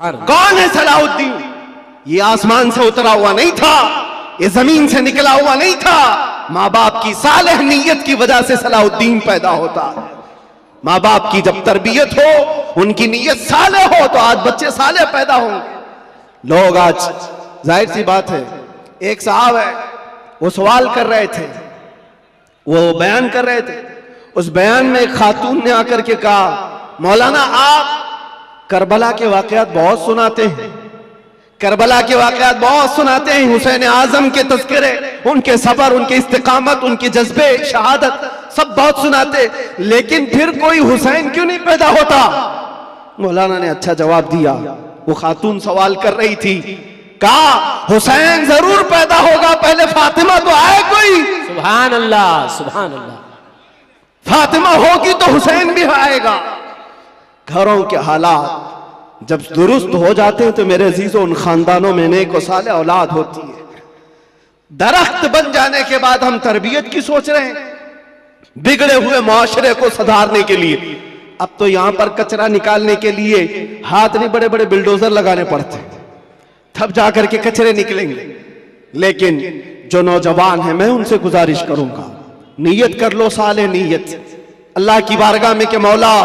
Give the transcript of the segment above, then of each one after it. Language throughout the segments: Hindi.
कौन है सलाहुद्दीन? ये आसमान से उतरा हुआ नहीं था, ये जमीन से निकला हुआ नहीं था। माँ बाप की सालेह नीयत की वजह से सलाहुद्दीन पैदा होता है। माँ बाप की जब तरबियत हो, उनकी नीयत सालेह हो, तो आज बच्चे सालेह पैदा होंगे। लोग आज, जाहिर सी बात है, एक साहब है, वो सवाल कर रहे थे, वो बयान कर रहे थे। उस बयान में एक खातून ने आकर के कहा, मौलाना आप करबला के वाकयात बहुत सुनाते हैं, करबला के वाकयात बहुत सुनाते हैं, हुसैन आजम के तज़किरे, उनके सबर, उनके इस्तिकामत, उनके जज्बे, शहादत सब बहुत सुनाते, लेकिन फिर कोई हुसैन क्यों नहीं पैदा होता? मौलाना ने अच्छा जवाब दिया। वो खातून सवाल कर रही थी, कहा हुसैन जरूर पैदा होगा, पहले फातिमा तो आए कोई। सुभान अल्लाह, सुभान अल्लाह। फातिमा होगी तो हुसैन भी आएगा। घरों के हालात जब दुरुस्त हो जाते हैं तो मेरे अजीजों, उन खानदानों में नेक व साले औलाद होती है। दरख्त बन जाने के बाद हम तरबियत की सोच रहे हैं, बिगड़े हुए माशरे को सुधारने के लिए। अब तो यहां पर कचरा निकालने के लिए हाथ नहीं, बड़े बड़े बिल्डोजर लगाने पड़ते हैं, तब जाकर के कचरे निकलेंगे। लेकिन जो नौजवान है, मैं उनसे गुजारिश करूंगा, नीयत कर लो, साले नीयत अल्लाह की बारगाह में कि मौला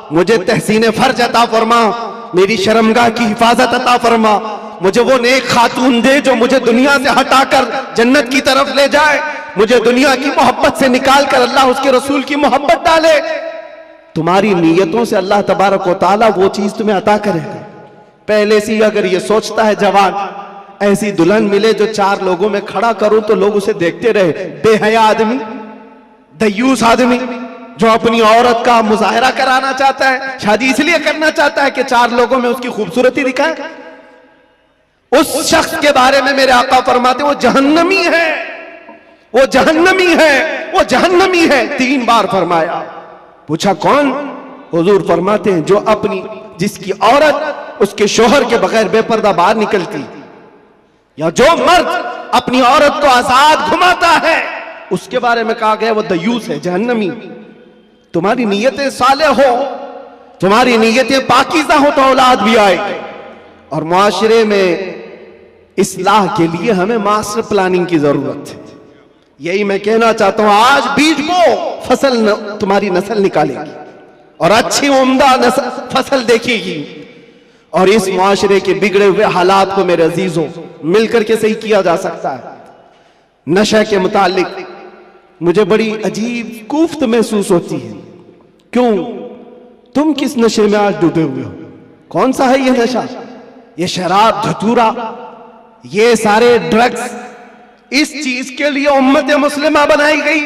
मुझे तहसीन फर्ज अता फरमा, मेरी शर्मगाह की हिफाजत अता फरमा, मुझे वो नेक खातून दे जो मुझे दुनिया से हटाकर जन्नत की तरफ ले जाए, मुझे दुनिया की मोहब्बत से निकाल कर अल्लाह उसके रसूल की मोहब्बत डाले। तुम्हारी नीयतों से अल्लाह तबारक व तआला वो चीज तुम्हें अता करेगा। पहले से अगर ये सोचता है जवान, ऐसी दुल्हन मिले जो चार लोगों में खड़ा करूं तो लोग उसे देखते रहे, बेहया आदमी, दयूस आदमी जो अपनी औरत का मुजाहरा कराना चाहता है, शादी इसलिए करना चाहता है कि चार लोगों में उसकी खूबसूरती दिखाए, उस शख्स के बारे में मेरे आका फरमाते वो जहन्नमी है, वो जहन्नमी है, वो जहन्नमी है। 3 बार फरमाया। पूछा कौन? हुजूर फरमाते हैं जो अपनी, जिसकी औरत उसके शोहर के बगैर बेपर्दा बाहर निकलती, या जो मर्द अपनी औरत को आजाद घुमाता है, उसके बारे में कहा गया वो दयूस है, जहन्नमी। तुम्हारी नीयतें साले हो, तुम्हारी नीयतें पाकीज़ा हो तो औलाद भी आएगी। और मुआशरे में इस्लाह के लिए हमें मास्टर प्लानिंग की जरूरत है। यही मैं कहना चाहता हूं, आज बीज बो, फसल तुम्हारी नस्ल निकालेगी और अच्छी उम्दा फसल देखेगी। और इस मुआशरे के बिगड़े हुए हालात को मेरे अजीजों मिलकर के सही किया जा सकता है। नशे के मुतालिक मुझे बड़ी अजीब कुफ्त महसूस होती है। क्यों? तुम किस नशे में आज डूबे हुए हो? कौन सा है ये नशा? ये शराब, धतूरा, ये सारे ड्रग्स, इस चीज के लिए उम्मत मुस्लिमा बनाई गई।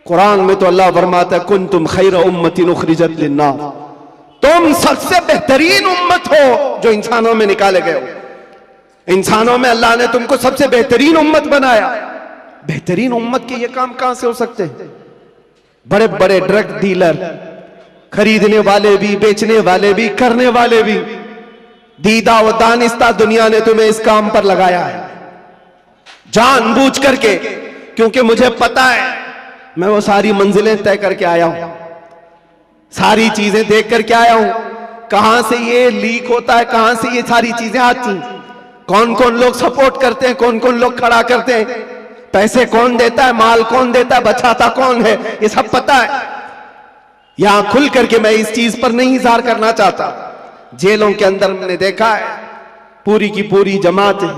कुरान में तो अल्लाह फरमाता है, कुंतुम खैर उम्मतिन उखरिजत लिन्नास, तुम सबसे बेहतरीन उम्मत हो जो इंसानों में निकाले गए हो। इंसानों में अल्लाह ने तुमको सबसे बेहतरीन उम्मत बनाया। बेहतरीन उम्मत के ये काम कहां से हो सकते हैं? बड़े बड़े ड्रग डीलर, खरीदने वाले भी, बेचने वाले भी, करने वाले भी, दीदा व दानिस्ता दुनिया ने तुम्हें इस काम पर लगाया है जानबूझ करके, क्योंकि मुझे पता है, मैं वो सारी मंजिलें तय करके आया हूं, सारी चीजें देख करके आया हूं, कहां से ये लीक होता है, कहां से ये सारी चीजें आती, कौन कौन लोग सपोर्ट करते हैं, कौन कौन लोग खड़ा करते हैं, पैसे कौन देता है, माल कौन देता है, बचाता कौन है, ये सब पता है। यहां खुल करके मैं इस चीज पर नहीं इज़हार करना चाहता। जेलों के अंदर मैंने देखा है, पूरी की पूरी जमात है,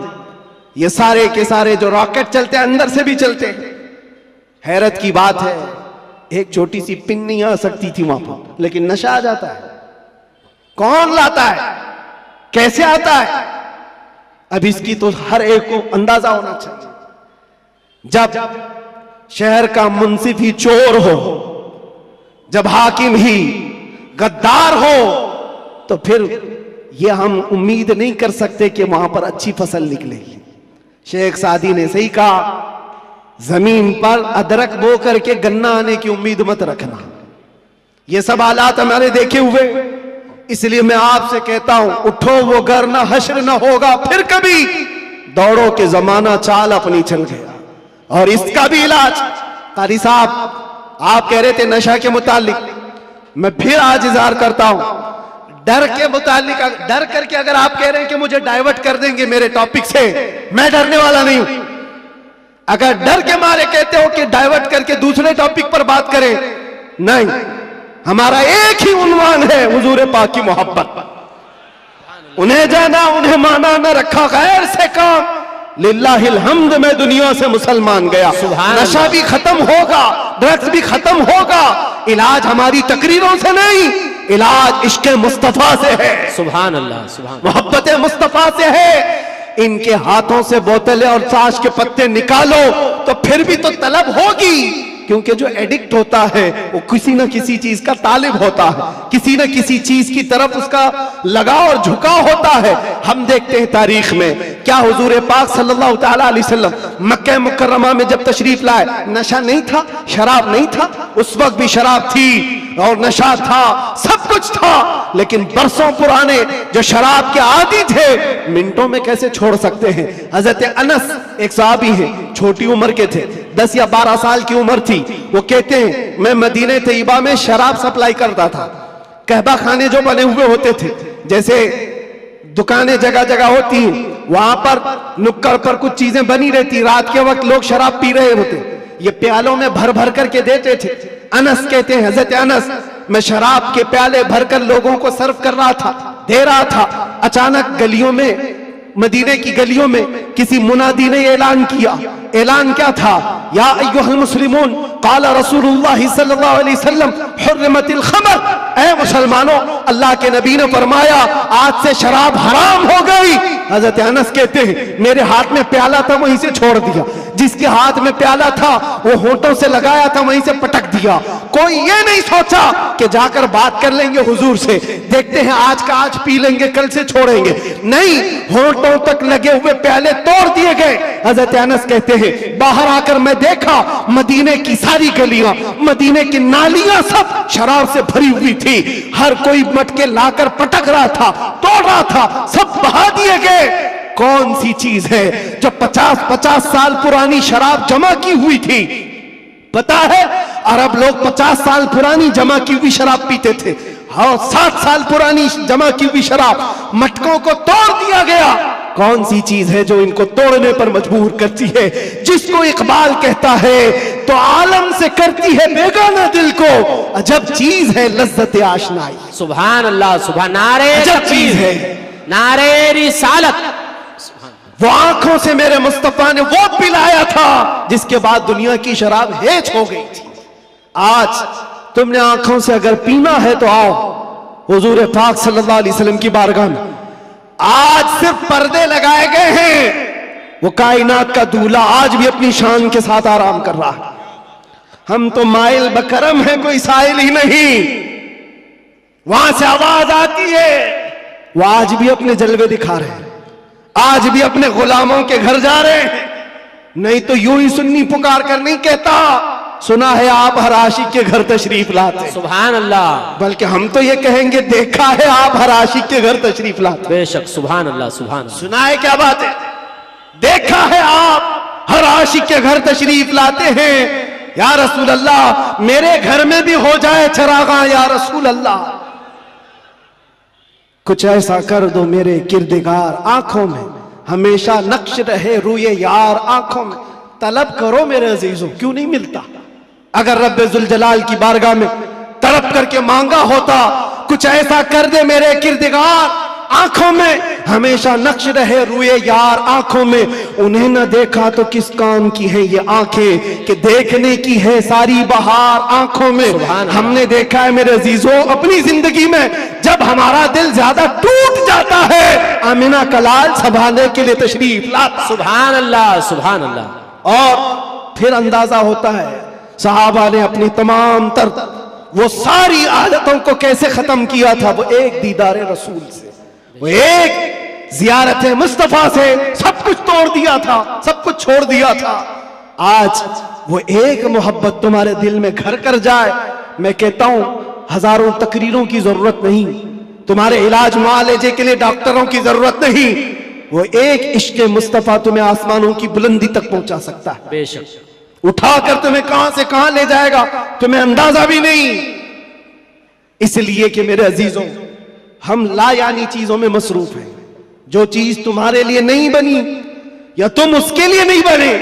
ये सारे के सारे जो रॉकेट चलते हैं अंदर से भी चलते हैं। हैरत की बात है, एक छोटी सी पिन नहीं आ सकती थी वहां पर, लेकिन नशा आ जाता है। कौन लाता है, कैसे आता है? अब इसकी तो हर एक को अंदाजा होना चाहिए। जब शहर का मुंसिफ ही चोर हो, जब हाकिम ही गद्दार हो, तो फिर ये हम उम्मीद नहीं कर सकते कि वहां पर अच्छी फसल निकलेगी। शेख सादी ने सही कहा, जमीन पर अदरक बो करके गन्ना आने की उम्मीद मत रखना। ये सब हालात हमारे देखे हुए, इसलिए मैं आपसे कहता हूं, उठो वो घर ना हश्र ना होगा फिर कभी, दौड़ो के जमाना चाल अपनी चल गया। और इसका भी इलाज, कारी साहब आप कह रहे थे नशा के मुतालिक, मैं फिर आज इज़हार करता हूं, डर के मुतालिक, डर करके अगर आप कह रहे हैं कि मुझे डाइवर्ट कर देंगे मेरे टॉपिक से, मैं डरने वाला नहीं हूं। अगर डर के मारे कहते हो कि डाइवर्ट करके दूसरे टॉपिक पर बात करें, नहीं, हमारा एक ही उन्वान है, हुजूर पाक की मोहब्बत। उन्हें जाना, उन्हें माना, न रखा गैर से काम। लिल्लाहिल हम्द, मैं दुनिया से मुसलमान गया। नशा भी खत्म होगा, ड्रग्स भी खत्म होगा। इलाज हमारी तकरीरों से नहीं, इलाज इश्क मुस्तफा से है। सुभान अल्लाह, सुभान, मोहब्बत मुस्तफा से है। इनके हाथों से बोतलें और ताश के पत्ते निकालो तो फिर भी तो तलब होगी, क्योंकि जो एडिक्ट होता है वो किसी न किसी चीज का तालिब होता है, किसी न किसी चीज की तरफ उसका लगाव और झुकाव होता है। हम देखते हैं तारीख में क्या हुजूर पाक सल्लल्लाहु तआला अलैहि वसल्लम मक्का मुकर्रमा में जब तशरीफ लाए, नशा नहीं था, शराब नहीं था, उस वक्त भी शराब थी और नशा था, सब कुछ था, लेकिन बरसों पुराने जो शराब के आदी थे मिनटों में कैसे छोड़ सकते हैं। हजरत अनस एक सहाबी है, छोटी उम्र के थे, 10 या 12 साल की उम्र थी। वो कहते हैं मैं मदीने तैयबा में शराब सप्लाई करता था। कहबा खाने जो बने हुए होते थे, जैसे दुकानें जगह जगह होती हैं, वहां पर नुक्कड़ पर कुछ चीजें बनी रहती, रात के वक्त लोग शराब पी रहे होते, ये प्यालों में भर भर करके देते थे। अनस कहते हैं, हजरत अनस, मैं शराब के प्याले भरकर लोगों को सर्व कर रहा था, दे रहा था। अचानक गलियों में, मदीने की गलियों में किसी मुनादी ने ऐलान किया। ऐलान क्या था? या अय्युहल मुस्लिमून क़ाल रसूलुल्लाह सल्लल्लाहु अलैहि वसल्लम हुर्रिमतिल खमर। ऐ मुसलमानों, अल्लाह के नबी ने फरमाया आज से शराब हराम हो गई। हजरत अनस कहते हैं मेरे हाथ में प्याला था, वहीं से छोड़ दिया। जिसके हाथ में प्याला था वो होंठों से लगाया था, वहीं से पटक दिया। कोई ये नहीं सोचा कि जाकर बात कर लेंगे हुजूर से, देखते हैं आज का आज पी लेंगे, कल से छोड़ेंगे। नहीं, होंठों तक लगे हुए प्याले तोड़ दिए गए। हजरत अनस कहते हैं बाहर आकर मैं देखा मदीने की सारी गलियां, मदीने की नालियां सब शराब से भरी हुई थी। हर कोई मटके लाकर पटक रहा था, तोड़ रहा था, सब बहा दिए गए। कौन सी चीज है जो 50-50 साल पुरानी शराब जमा की हुई थी? पता है, अरब लोग 50 साल पुरानी जमा की हुई शराब पीते थे। हाँ, 7 साल पुरानी जमा की हुई शराब, मटकों को तोड़ दिया गया। कौन सी चीज है जो इनको तोड़ने पर मजबूर करती है? जिसको इकबाल कहता है तो आलम से करती है बेगाना दिल को, अजब चीज है लज्जत आशनाई। सुभान अल्लाह, सुभान, नारे अजब चीज है, नारे रिसालत। वो आंखों से मेरे मुस्तफा ने वो पिलाया था जिसके बाद दुनिया की शराब हेच हो गई थी। आज तुमने आंखों से अगर पीना है तो आओ हुजूर पाक सल्लल्लाहु अलैहि वसल्लम की बारगाह में। आज सिर्फ पर्दे लगाए गए हैं, वो कायनात का दूल्हा आज भी अपनी शान के साथ आराम कर रहा है। हम तो माइल बकरम है, कोई साइल ही नहीं। वहां से आवाज आती है, वो आज भी अपने जलवे दिखा रहे हैं, आज भी अपने गुलामों के घर जा रहे हैं। नहीं तो यूं ही सुन्नी पुकार कर नहीं कहता सुना है आप हर आशिक के घर तशरीफ लाते। सुभान अल्लाह, बल्कि हम तो ये कहेंगे देखा है आप हर आशिक के घर तशरीफ लाते। बेशक, सुभान अल्लाह, सुभान अल्लाह। सुना है क्या बात है? देखा है आप हर आशिक के घर तशरीफ लाते हैं। या रसूल अल्लाह, मेरे घर में भी हो जाए चरागा, या रसूल अल्लाह कुछ ऐसा कर दो मेरे किरदगार, आंखों में हमेशा नक्श रहे रूए यार, आंखों में तलब करो मेरे अजीजों, क्यों नहीं मिलता? अगर रब्बे जुल जलाल की बारगाह में तड़प करके मांगा होता कुछ ऐसा कर दे मेरे किरदगार, आंखों में हमेशा नक्श रहे रूए यार, आंखों में उन्हें न देखा तो किस काम की है ये आंखें कि देखने की है सारी बहार आंखों में। हमने देखा है मेरे अजीजों अपनी जिंदगी में, जब हमारा दिल ज्यादा टूट जाता है आमिना कलाल संभालने के लिए तशरीफ लाता। सुभान अल्लाह, सुभान अल्लाह। और फिर अंदाजा होता है सहाबा ने अपनी तमाम तर वो सारी आदतों को कैसे खत्म किया था। वो एक दीदार रसूल से, वो एक जियारत मुस्तफा से सब कुछ तोड़ दिया था, सब कुछ छोड़ दिया था। आज वो एक मोहब्बत तुम्हारे दिल में घर कर जाए, मैं कहता हूं हजारों तकरीरों की जरूरत नहीं, तुम्हारे इलाज मुआलजे के लिए डॉक्टरों की जरूरत नहीं। वो एक इश्क मुस्तफा तुम्हें आसमानों की बुलंदी तक पहुंचा सकता है। बेशक, उठाकर तुम्हें कहां से कहां ले जाएगा तुम्हें अंदाजा भी नहीं। इसलिए कि मेरे अजीजों, हम ला यानी चीजों में मसरूफ हैं। जो चीज तुम्हारे लिए नहीं बनी या तुम उसके लिए नहीं बने,